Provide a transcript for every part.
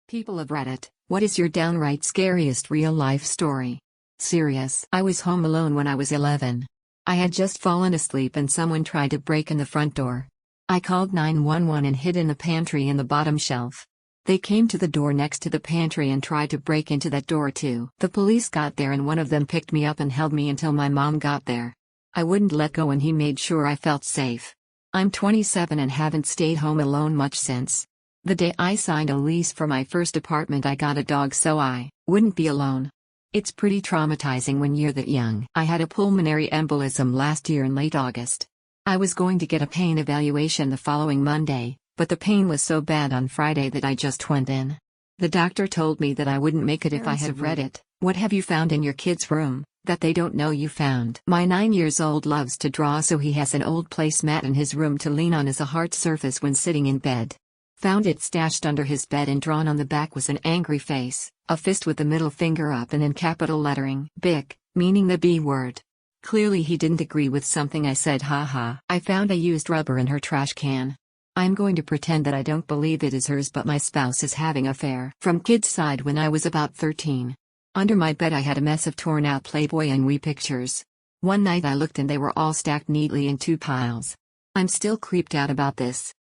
People of Reddit, what is your downright scariest real-life story? Serious. I was home alone when I was 11. I had just fallen asleep and someone tried to break in the front door. I called 911 and hid in the pantry in the bottom shelf. They came to the door next to the pantry and tried to break into that door too. The police got there and one of them picked me up and held me until my mom got there. I wouldn't let go and he made sure I felt safe. I'm 27 and haven't stayed home alone much since. The day I signed a lease for my first apartment I got a dog so I wouldn't be alone. It's pretty traumatizing when you're that young. I had a pulmonary embolism last year in late August. I was going to get a pain evaluation the following Monday, but the pain was so bad on Friday that I just went in. The doctor told me that I wouldn't make it if I had read it. What have you found in your kid's room that they don't know you found? My 9-year-old loves to draw, so he has an old placemat in his room to lean on as a hard surface when sitting in bed. Found it stashed under his bed and drawn on the back was an angry face, a fist with the middle finger up and in capital lettering BIC, meaning the B word. Clearly he didn't agree with something I said. Haha. I found a used rubber in her trash can. I'm going to pretend that I don't believe it is hers, but my spouse is having an affair. From kid's side, when I was about 13. Under my bed I had a mess of torn out Playboy and Wii pictures. One night I looked and they were all stacked neatly in 2 piles. I'm still creeped out about this.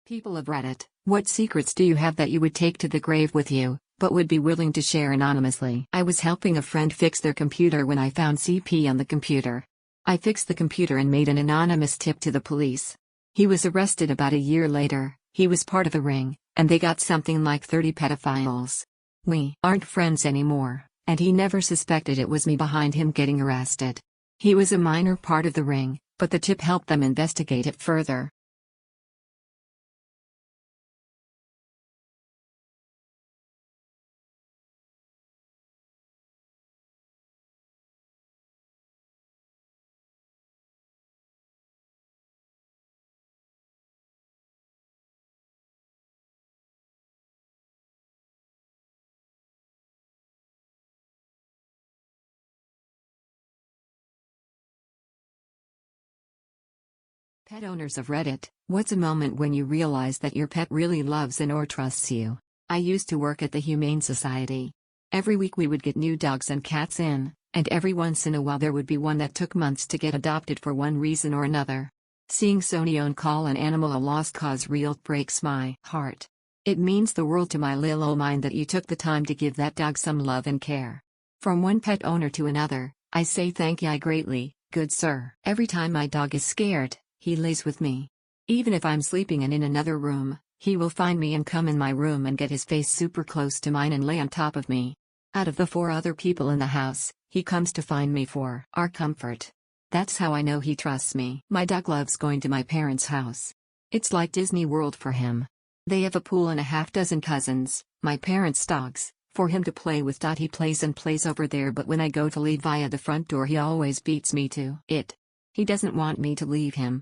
People of Reddit, what secrets do you have that you would take to the grave with you, but would be willing to share anonymously? I was helping a friend fix their computer when I found CP on the computer. I fixed the computer and made an anonymous tip to the police. He was arrested about a year later. He was part of a ring, and they got something like 30 pedophiles. We aren't friends anymore, and he never suspected it was me behind him getting arrested. He was a minor part of the ring, but the tip helped them investigate it further. Pet owners of Reddit, what's a moment when you realize that your pet really loves and or trusts you? I used to work at the Humane Society. Every week we would get new dogs and cats in, and every once in a while there would be one that took months to get adopted for one reason or another. Seeing Sonyon call an animal a lost cause real breaks my heart. It means the world to my lil ol' mind that you took the time to give that dog some love and care. From one pet owner to another, I say thank you greatly, good sir. Every time my dog is scared, he lays with me. Even if I'm sleeping and in another room, he will find me and come in my room and get his face super close to mine and lay on top of me. Out of the 4 other people in the house, he comes to find me for our comfort. That's how I know he trusts me. My dog loves going to my parents' house. It's like Disney World for him. They have a pool and a half-dozen cousins, my parents' dogs, for him to play with. He plays and plays over there, but when I go to leave via the front door he always beats me to it. He doesn't want me to leave him.